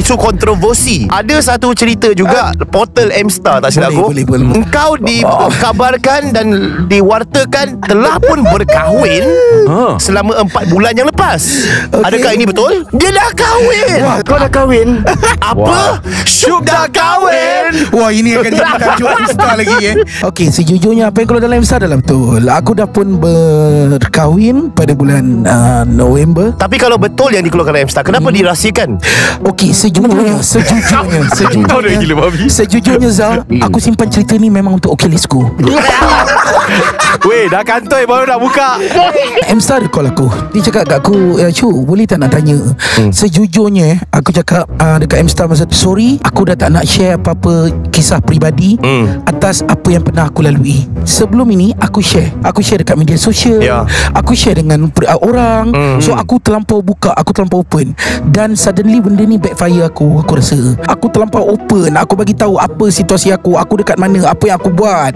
isu kontroversi. Ada satu cerita juga portal M-Star tak silap aku. Boleh. Engkau dikabarkan dan diwartakan telah pun berkahwin selama 4 bulan yang lepas. Adakah ini betul? Dia dah kahwin. Wah, kau dah kahwin? Apa? Syuk dah kahwin. Wah, ini akan jadi tajuk M-Star lagi Okey, sejujurnya apa yang keluar dalam M-Star adalah betul. Aku dah pun berkahwin pada bulan November. Tapi kalau betul yang dikeluarkan dalam M-Star, kenapa dirahsiakan? Okey, sejujurnya Zal, aku simpan cerita ni memang untuk OK Let's Go. Weh, dah kantoi baru nak buka. M-Star dia call aku. Dia cakap kat aku, Chu, boleh tak nak tanya? Sejujurnya aku cakap dekat M-Star masa tu, sorry, aku dah tak nak share apa-apa kisah peribadi atas apa yang pernah aku lalui. Sebelum ini aku share dekat media sosial, aku share dengan orang. So aku terlampau buka, aku terlampau open. Dan suddenly benda ni backfire aku rasa. Aku terlampau open, aku bagi tahu apa situasi aku dekat mana, apa yang aku buat,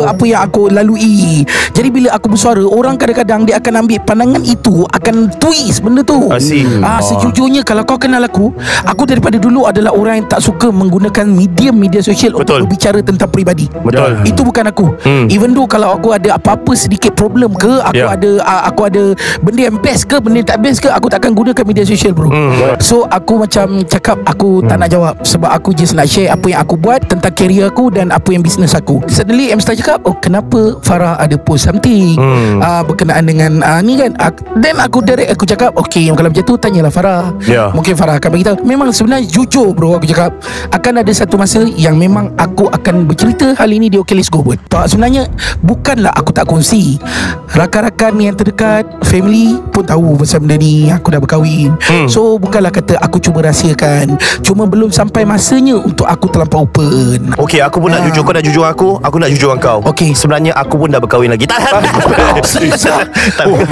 apa yang aku lalui. Jadi bila aku bersuara, orang kadang-kadang dia akan ambil pandangan itu, akan twist benda tu. Sejujurnya kalau kau kenal aku daripada dulu adalah orang yang tak suka menggunakan media sosial untuk berbicara tentang peribadi. Betul. Itu bukan aku. Even though kalau aku ada apa-apa sedikit problem ke, aku ada benda yang best ke, benda yang tak best ke, aku takkan gunakan media sosial, bro. So aku macam cakap aku tak nak jawab, sebab aku just nak share apa yang aku buat tentang career aku dan apa yang bisnes aku. Suddenly M-Star cakap, kenapa Farah ada post something berkenaan dengan ni kan. Then aku cakap, okay, kalau macam tu tanyalah Farah. Mungkin Farah akan beritahu. Memang sebenarnya jujur, bro, aku cakap akan ada satu masa yang memang aku akan bercerita hal ini di OK Let's Go pun. Sebenarnya bukanlah aku tak kongsi, rakan-rakan yang terdekat, family pun tahu pasal benda ni, aku dah berkahwin. So bukanlah kata aku cuba rahsiakan, cuma belum sampai masanya untuk aku terlampau open. Okay, aku pun nak jujur. Kau nak jujur aku nak jujur kau. Okay. Sebenarnya aku pun dah berkahwin lagi.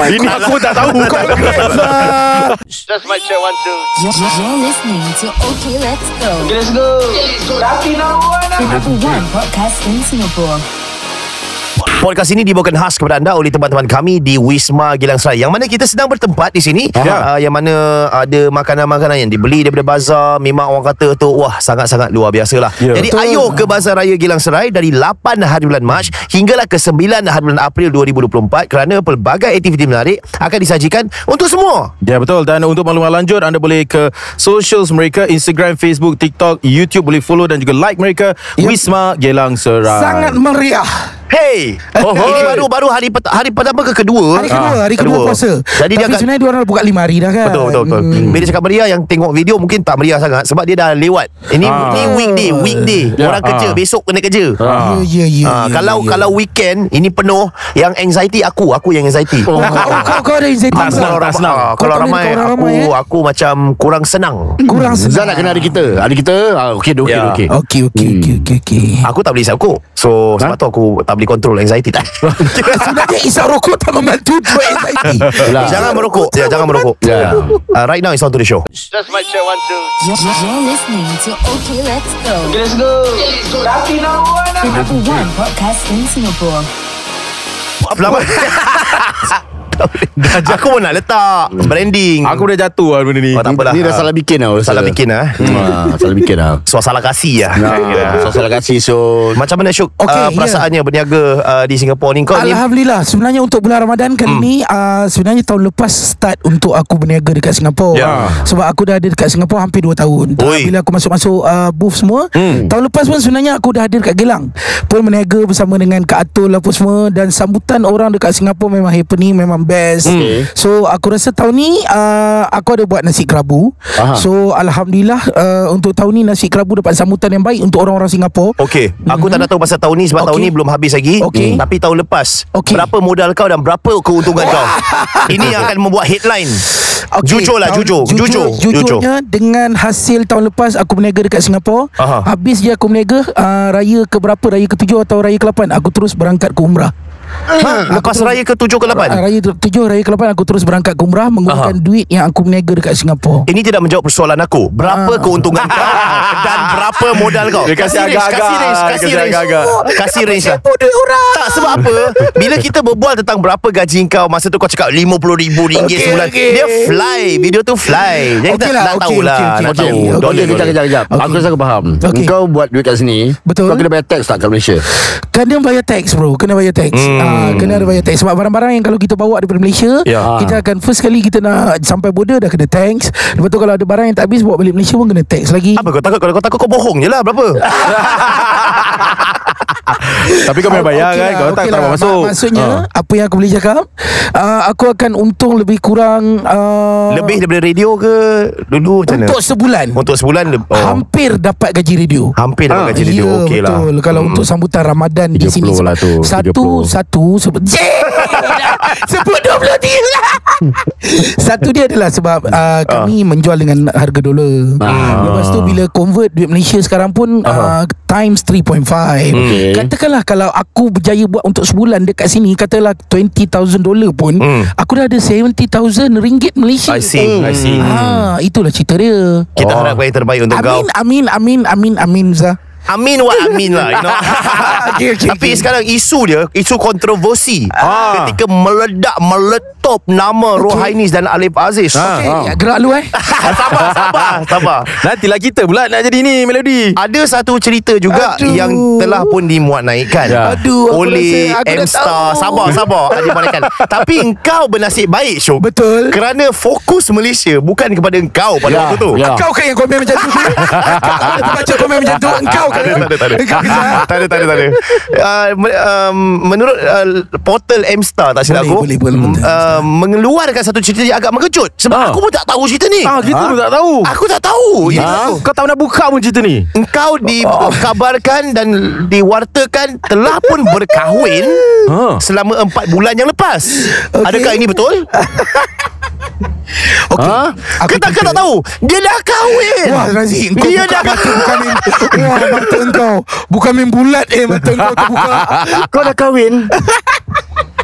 Ini aku tak tahu. That's my check 1 2. You're listening to OK Let's Go. Let's go. Number 1 podcast in Singapore. Podcast ini dibawakan khas kepada anda oleh teman-teman kami di Wisma Gilang Serai, yang mana kita sedang bertempat di sini. Yang mana ada makanan-makanan yang dibeli daripada bazar. Memang orang kata tu, wah, sangat-sangat luar biasa lah. Jadi ayo ke Bazar Raya Gilang Serai dari 8 hari bulan Mac hinggalah ke 9 hari bulan April 2024, kerana pelbagai aktiviti menarik akan disajikan untuk semua. Ya, betul. Dan untuk maklumat lanjut, anda boleh ke socials mereka, Instagram, Facebook, TikTok, YouTube. Boleh follow dan juga like mereka. Wisma Gilang Serai. Sangat meriah. Hey, ini baru hari pertama ke kedua? Hari kedua puasa. Jadi tapi sebenarnya dia orang buka 5 hari dah kan. Betul. Bila cakap meriah, yang tengok video mungkin tak meriah sangat sebab dia dah lewat. Ini weekday. Orang kerja, besok kena kerja. Kalau weekend ini penuh, yang anxiety aku yang anxiety. Kau ada anxiety. Kalau ramai aku macam kurang senang. Zan nak kena adik kita. Okey. Aku tak boleh isap rokok. So sebab tu aku tak boleh kontrol anxiety tak. Sebenarnya isap rokok tak membantu anxiety. Jangan merokok. Right now it's on to the show. That's my check 1 2. You're listening to OK Let's Go. Let's go. Number 1 podcast in Singapore. Aku pun nak letak branding. Aku dah jatuh lah benda ni. Tak apalah. Ni dah salah bikin lah. Salah bikin lah. Salah bikin lah. So salah kasih lah. Salah kasih. So macam mana Syuk perasaannya berniaga di Singapura ni? Kau Alhamdulillah. Sebenarnya untuk bulan Ramadan kali ni, sebenarnya tahun lepas start untuk aku berniaga dekat Singapura. Sebab aku dah ada dekat Singapura hampir 2 tahun. Bila aku masuk booth semua, tahun lepas pun sebenarnya aku dah ada dekat Gelang pun berniaga bersama dengan Kak Atul apa semua. Dan sambutan orang dekat Singapura memang happening, memang best. So aku rasa tahun ni aku ada buat nasi kerabu. So Alhamdulillah untuk tahun ni nasi kerabu dapat sambutan yang baik untuk orang-orang Singapura. Aku tak nak tahu pasal tahun ni sebab tahun ni belum habis lagi. Tapi tahun lepas berapa modal kau dan berapa keuntungan kau? Ini yang akan membuat headline. Jujurnya dengan hasil tahun lepas aku berniaga dekat Singapura, habis je aku berniaga raya ke berapa, raya ke-7 atau raya ke-8, aku terus berangkat ke umrah. Lepas raya ke 7 ke 8? Raya 7, raya ke 8 aku terus berangkat ke umrah menggunakan duit yang aku berniaga dekat Singapura. Ini tidak menjawab persoalan aku. Berapa keuntungan kau dan berapa modal kau? Dia kasih agak-agak. Kasih range lah. Duit orang. Tak, sebab apa? Bila kita berbual tentang berapa gaji kau, masa tu kau cakap RM50,000 sebulan. Dia fly. Video tu fly. Jadi kita nak tahu lah. Nak tahu. Kejap. Aku rasa aku faham. Kau buat duit kat sini, Betul. kau kena bayar tax tak kat Malaysia? Kena bayar tax bro. Kena bayar tax. Kena bayar tax. Sebab barang-barang yang kalau kita bawa daripada Malaysia, kita akan first kali kita nak sampai border dah kena tax. Lepas tu kalau ada barang yang tak habis bawa balik Malaysia pun kena tax lagi. Apa kau takut? Kalau kau takut kau bohong je lah. Berapa? Tapi kau memang bayar kan? Kau tak dapat masuk. Maksudnya apa yang aku boleh cakap, aku akan untung lebih kurang Lebih daripada radio ke dulu macam mana? untuk sebulan. Untuk sebulan Hampir dapat gaji radio. hampir dapat gaji radio. Ya, Okey lah. betul. Kalau untuk sambutan Ramadan di sini 30 lah tu, 1 sebut sebut 23 lah. Satu dia adalah sebab kami menjual dengan harga dolar. Lepas tu bila convert duit Malaysia sekarang pun times 3.5. Katakanlah kalau aku berjaya buat untuk sebulan dekat sini, katalah $20,000 pun, aku dah ada RM70,000 Malaysia. I see. Itulah cerita dia. Kita harapkan yang terbaik untuk kau. Amin Zah. Amin wa amin lah, you know. Tapi sekarang isu kontroversi ketika meletop nama Rohainis dan Alif Aziz. Gerak lu Sabar. Nantilah kita pula nak jadi ni Melody. Ada satu cerita juga yang telah pun dimuat naikkan oleh aku dah M-Star. tahu. Sabar dimuat naikkan. Tapi engkau bernasib baik, Syuk. Betul. Kerana fokus Malaysia bukan kepada engkau pada waktu tu. Kau kan yang komen macam tu. Kau baca komen macam tu. Engkau kan. Tak ada. Menurut portal M-Star, tak silap aku, Boleh. mengeluarkan satu cerita yang agak mengejut. Sebab aku pun tak tahu cerita ni. Kita pun tak tahu. Aku tak tahu. Kau tak pernah buka pun cerita ni. Engkau dikabarkan dan diwartakan telah pun berkahwin selama 4 bulan yang lepas. Adakah ini betul? Aku Kau tak tahu. Dia dah kahwin. Wah Razi, kau Dia buka dah mata bukan main. Wah mata kau bukan main bulat mata kau terbuka. Kau dah kahwin?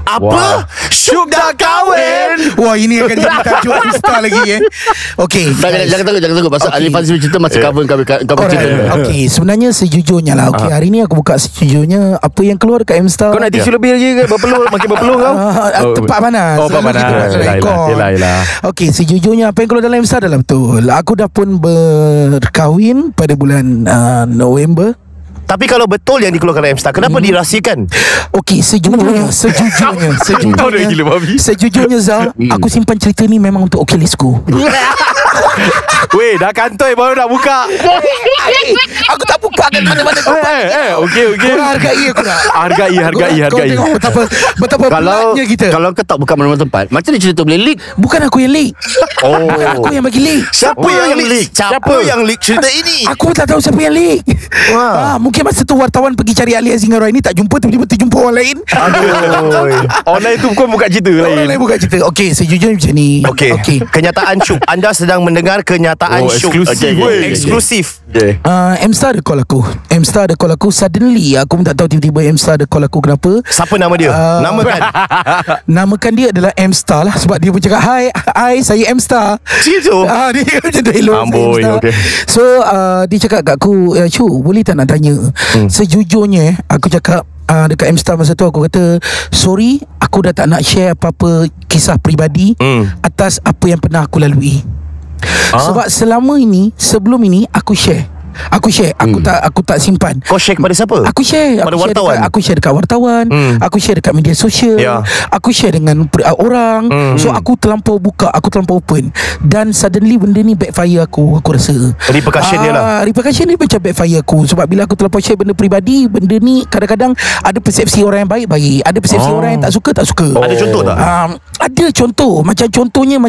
Apa? Syuk dah kahwin. Wah ini akan jadi tajuk Insta lagi Okey. Jangan takut. Pasal Okey. Alif Aziz cerita masih cover kau cerita. Okey, sebenarnya sejujurnya lah. Okey, hari ni aku buka sejujurnya apa yang keluar dekat M-Star. Kau nak tisu lebih lagi ke? Makin berpeluh kau? Tempat panas. Tempat panas. Yelah. Okey, sejujurnya apa yang keluar dalam M-Star adalah betul. Aku dah pun berkahwin pada bulan November. Tapi kalau betul yang dikeluarkan oleh M-Star, kenapa dirahsiakan? Okey, sejujurnya Zal, aku simpan cerita ni memang untuk Okay Let's Go. Weh, dah kantoi baru nak buka. Aku tak buka kan mana-mana. Okey. Korang hargai aku tak? Hargai. Kau tengok betapa pelatnya kita. Kalau kau tak buka mana-mana tempat, macam mana cerita boleh leak? Bukan aku yang leak. Bukan aku yang bagi leak. Siapa yang leak? Siapa yang leak cerita ini? Aku tak tahu siapa yang leak. Mungkin masa tu wartawan pergi cari Ali Azhar Roy ni tak jumpa, tiba-tiba terjumpa orang lain. Online tu bukan buka cerita Orang lain bukan cerita. Okey, sejujurnya macam ni. Okey. Kenyataan Syuk. Anda sedang mendengar kenyataan Syuk. Eksklusif. M-Star ada call aku. Suddenly aku pun tak tahu, tiba-tiba M-Star ada call aku. Kenapa? Siapa nama dia? Namakan dia adalah M-Star lah. Sebab dia pun cakap Hai saya M-Star. Situ. Dia macam tu, hello Amboi, saya M-Star. okay. So dia cakap kat aku, Syuk boleh tak nak tanya? Sejujurnya aku cakap dekat M-Star masa tu, aku kata sorry, aku dah tak nak share apa-apa kisah peribadi atas apa yang pernah aku lalui. Sebab sebelum ini aku share. Aku tak simpan. Kau share kepada siapa? Aku share Pada wartawan? Aku share dekat wartawan. Aku share dekat media sosial. Aku share dengan orang. So aku terlampau buka, aku terlampau open. Dan suddenly benda ni backfire aku rasa. Repercussion dia lah. Repercussion ni macam backfire aku. Sebab bila aku terlampau share benda peribadi, benda ni kadang-kadang ada persepsi orang yang baik-baik, ada persepsi orang yang tak suka. Ada contoh tak? Ada contoh. Contohnya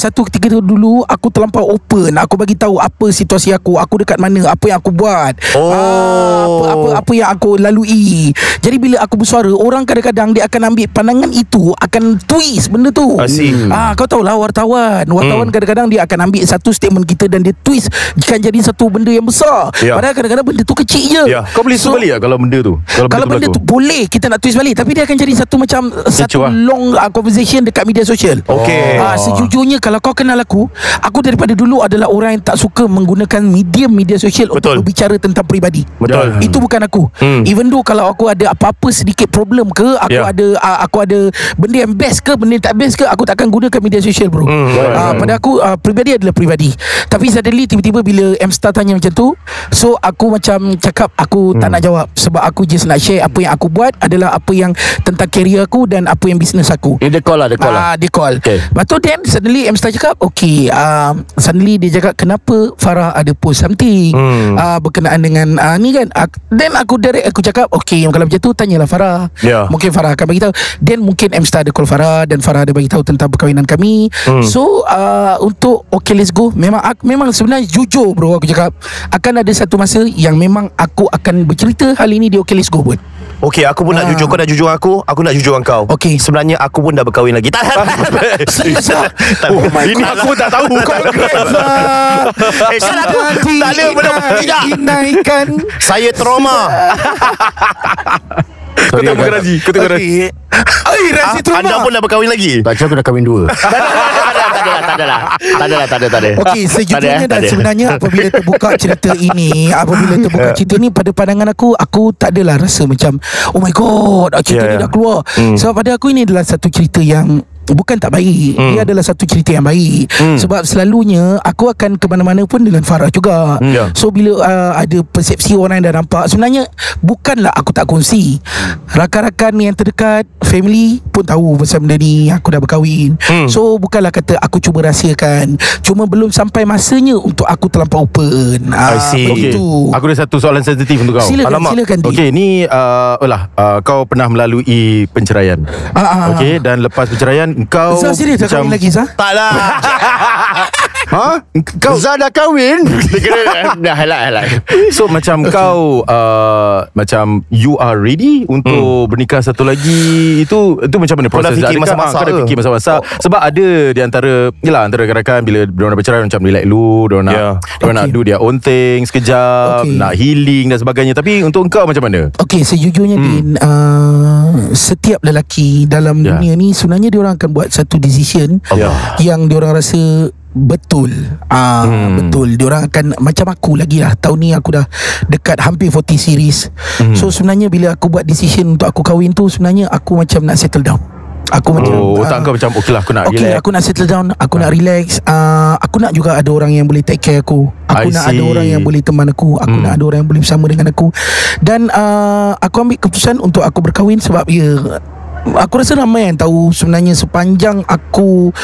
satu ketika dulu aku terlampau open. Aku bagi tahu apa situasi aku dekat mana, mana apa yang aku buat. Apa yang aku lalui. Jadi bila aku bersuara, orang kadang-kadang dia akan ambil pandangan itu, akan twist benda tu. Kau tahulah wartawan kadang-kadang dia akan ambil satu statement kita dan dia twist kan jadi satu benda yang besar. Padahal kadang-kadang benda tu kecil je. Kau boleh twist balik kalau benda tu? Kalau benda tu boleh kita nak twist balik, tapi dia akan jadi satu macam satu long conversation dekat media sosial. Sejujurnya kalau kau kenal aku daripada dulu adalah orang yang tak suka menggunakan media sosial untuk berbicara tentang peribadi. Itu bukan aku. Even though kalau aku ada apa-apa sedikit problem ke, aku ada benda yang best ke, benda yang tak best ke, aku takkan gunakan media sosial, bro. Pada aku peribadi adalah peribadi. Tapi suddenly tiba-tiba bila M-Star tanya macam tu, so aku macam cakap aku tak nak jawab, sebab aku just nak share apa yang aku buat adalah apa yang tentang career aku dan apa yang bisnes aku. Dia call lah. Dia call. Lepas tu then suddenly M-Star cakap suddenly dia cakap kenapa Farah ada post something berkenaan dengan ni kan. Then aku cakap kalau macam tu tanyalah Farah. Mungkin Farah akan bagi tahu. Then mungkin M-Star ada call Farah dan Farah ada bagi tahu tentang perkahwinan kami. So untuk okay let's go, memang sebenarnya jujur bro, aku cakap akan ada satu masa yang memang aku akan bercerita hal ini di okay let's go pun. Aku pun nak jujur. Kau nak jujur aku nak jujur kau. Sebenarnya aku pun dah berkahwin lagi. Serius lah. Ini aku tak tahu. Tak ada benda. Dinaikkan. Saya trauma. Kau tak bukan Razi. Kau tak bukan Razi. Razi trauma. Anda pun dah berkahwin lagi? Tak, aku dah kahwin 2. Tak ada. Sejujurnya dan sebenarnya apabila terbuka cerita ini, pada pandangan aku tak adalah rasa macam oh my god, cerita ni dah keluar. Sebab pada aku ini adalah satu cerita yang bukan tak baik. Dia adalah satu cerita yang baik. Sebab selalunya aku akan ke mana-mana pun dengan Farah juga. So bila ada persepsi orang yang dah nampak, sebenarnya bukanlah aku tak kongsi. Rakan-rakan yang terdekat, family pun tahu pasal benda ni, aku dah berkahwin. So bukanlah kata aku cuba rahsiakan, cuma belum sampai masanya untuk aku terlampau open. I see. Aku ada satu soalan sensitif untuk kau. Silakan. Ni kau pernah melalui penceraian. Dan lepas penceraian kau Zah serius dah kahwin lagi, Zah? Tak lah. Kau Zah dah kahwin? Dah halal. So macam kau macam you are ready untuk bernikah satu lagi. Itu macam mana proses? Kau dah fikir masa-masa kau dah fikir masa-masa. Sebab ada di antara rakan-rakan bila diorang dah bercerai macam relax dulu, diorang nak do their own thing sekejap, nak healing dan sebagainya. Tapi untuk kau macam mana? Sejujurnya Din, setiap lelaki dalam dunia ni sebenarnya diorang akan buat satu decision yang diorang rasa betul. Betul. Diorang akan macam aku lagi lah. Tahun ni aku dah dekat hampir 40 series. So sebenarnya bila aku buat decision untuk aku kahwin tu, sebenarnya aku macam nak settle down. Aku macam otak kau macam okey lah, aku nak relax. Aku nak settle down, aku nak relax. Aku nak juga ada orang yang boleh take care aku. Aku nak ada orang yang boleh teman aku. Aku nak ada orang yang boleh bersama dengan aku. Dan aku ambil keputusan untuk aku berkahwin sebab aku rasa ramai yang tahu sebenarnya sepanjang aku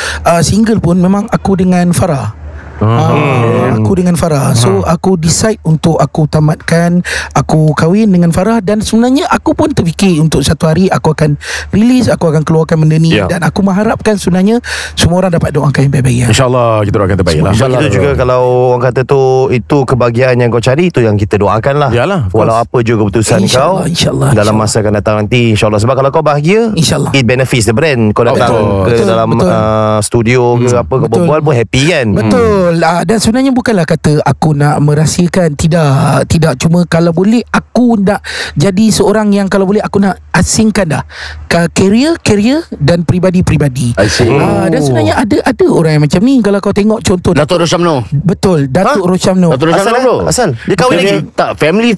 single pun memang aku dengan Farah. Aku dengan Farah. So aku decide untuk aku tamatkan, aku kahwin dengan Farah. Dan sebenarnya aku pun terfikir untuk satu hari aku akan release, aku akan keluarkan benda ni. Dan aku mengharapkan sebenarnya semua orang dapat doakan yang baik-baik. InsyaAllah kita doakan terbaik lah. Kita juga kalau orang kata tu, itu kebahagiaan yang kau cari, itu yang kita doakan lah. Yalah, walau apa juga keputusan kau dalam masa akan datang nanti, InsyaAllah. Sebab kalau kau bahagia, InsyaAllah it benefits the brand. Kau datang ke dalam studio ke apa, kau berbual pun happy kan. Betul. Dan sebenarnya bukanlah kata aku nak merahsiakan. Tidak. Cuma kalau boleh aku nak jadi seorang yang kalau boleh aku nak asingkan dah career dan peribadi. Dan sebenarnya ada orang yang macam ni. Kalau kau tengok contoh Datuk Roshamno. Betul, Datuk Roshamno. Asal dia kahwin lagi? Tak, family,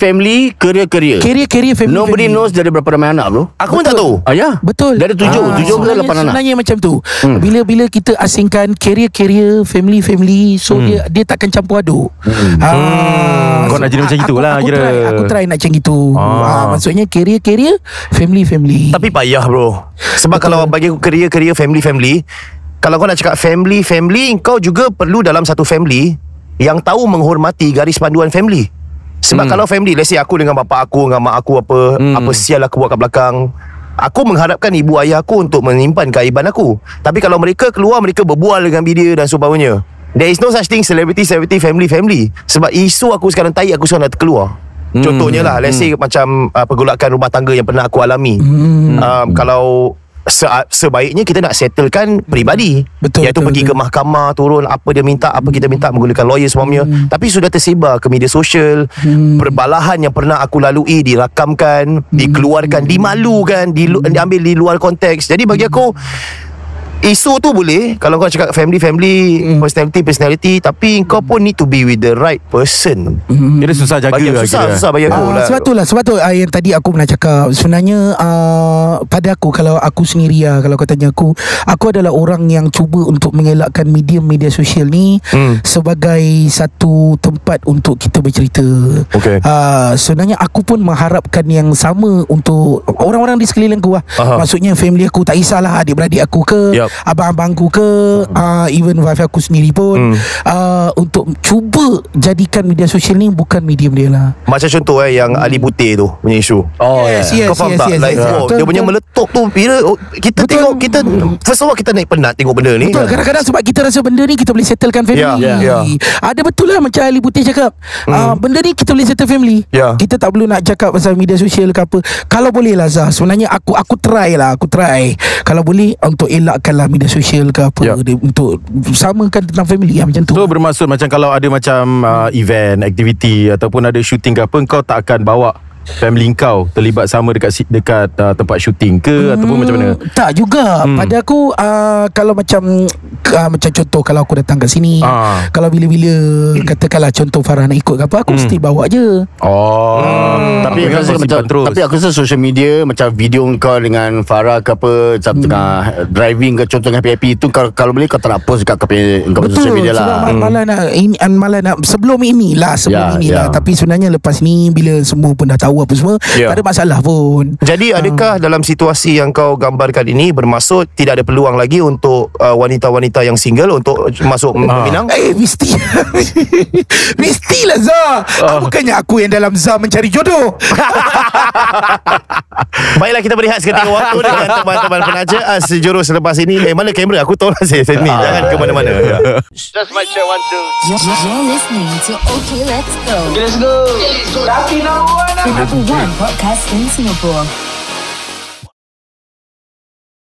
career. Career, family. Nobody knows dia ada berapa ramai anak bro. Aku pun tak tahu. Ya. Betul. Dia ada 7 ke 8 anak. Sebenarnya macam tu. Bila kita asingkan career, family, so dia takkan campur aduk. Kau nak jadi macam itulah kira. Aku try nak macam itu. Maksudnya career, family. Tapi payah bro. Sebab kalau bagi aku career, family, kalau kau nak cakap family, kau juga perlu dalam satu family yang tahu menghormati garis panduan family. Sebab kalau family, let's say aku dengan bapa aku, dengan mak aku, apa sial aku buat kat belakang, aku mengharapkan ibu ayah aku untuk menyimpan keaiban aku. Tapi kalau mereka keluar, mereka berbual dengan bini dan sebagainya, There is no such thing celebrity, family. Sebab isu aku sekarang aku sekarang dah terkeluar. Contohnya lah, let's say macam pergolakan rumah tangga yang pernah aku alami. Kalau sebaiknya kita nak settlekan peribadi, iaitu pergi ke mahkamah, turun apa dia minta, apa kita minta, menggunakan lawyer semuanya. Tapi sudah tersebar ke media sosial. Perbalahan yang pernah aku lalui dirakamkan, dikeluarkan, dimalukan, diambil di luar konteks. Jadi bagi aku, isu tu boleh kalau kau cakap family, personality, tapi kau pun need to be with the right person. Dia susah jaga bagi susah bagi aku lah. Sebab tu yang tadi aku pernah cakap. Sebenarnya pada aku, kalau aku sendiri kalau kau tanya aku adalah orang yang cuba untuk mengelakkan media sosial ni sebagai satu tempat untuk kita bercerita. Sebenarnya aku pun mengharapkan yang sama untuk orang-orang di sekeliling aku lah. Maksudnya family aku, tak kisahlah adik-beradik aku ke, abang-abangku ke, even wife aku sendiri pun, untuk cuba jadikan media sosial ni bukan medium dia lah. Macam contoh yang Ali Putih tu punya isu. Kau faham tak? Dia punya meletup tu, bila kita tengok, kita first of all kita naik penat tengok benda ni. Betul, kadang-kadang sebab kita rasa benda ni kita boleh settlekan family. Ada betul lah macam Ali Putih cakap, benda ni kita boleh settle family. Kita tak perlu nak cakap pasal media sosial ke apa. Kalau boleh lah Zah, sebenarnya aku try kalau boleh untuk elakkan lah media sosial ke apa, untuk samakan tentang family macam tu. So bermaksud macam kalau ada macam event, aktiviti ataupun ada shooting ke apa, kau tak akan bawa family kau terlibat sama dekat tempat syuting ke ataupun macam mana? Tak juga. Pada aku kalau macam contoh, kalau aku datang kat sini, kalau bila-bila katakanlah contoh Farah nak ikut ke apa, aku mesti bawa je. Tapi aku rasa social media macam video kau dengan Farah ke apa, tengah driving ke, contoh dengan happy itu, kalau boleh kau tak nak post dekat kau social media lah. Malah nak sebelum inilah. Tapi sebenarnya lepas ni, bila semua pun dah tahu apa semua, tak ada masalah pun. Jadi adakah dalam situasi yang kau gambarkan ini bermaksud tidak ada peluang lagi untuk wanita-wanita yang single untuk masuk meminang? Mestilah Zah. Bukannya aku yang dalam Zah mencari jodoh. Baiklah, kita berehat seketika waktu dengan teman-teman penaja sejurus selepas ini. Mana kamera? Aku tahu lah saya ni. Jangan ke mana-mana. Just mic check 1 2. You're listening to OK Let's Go. Okay, let's go. Number 1 podcast in Singapore.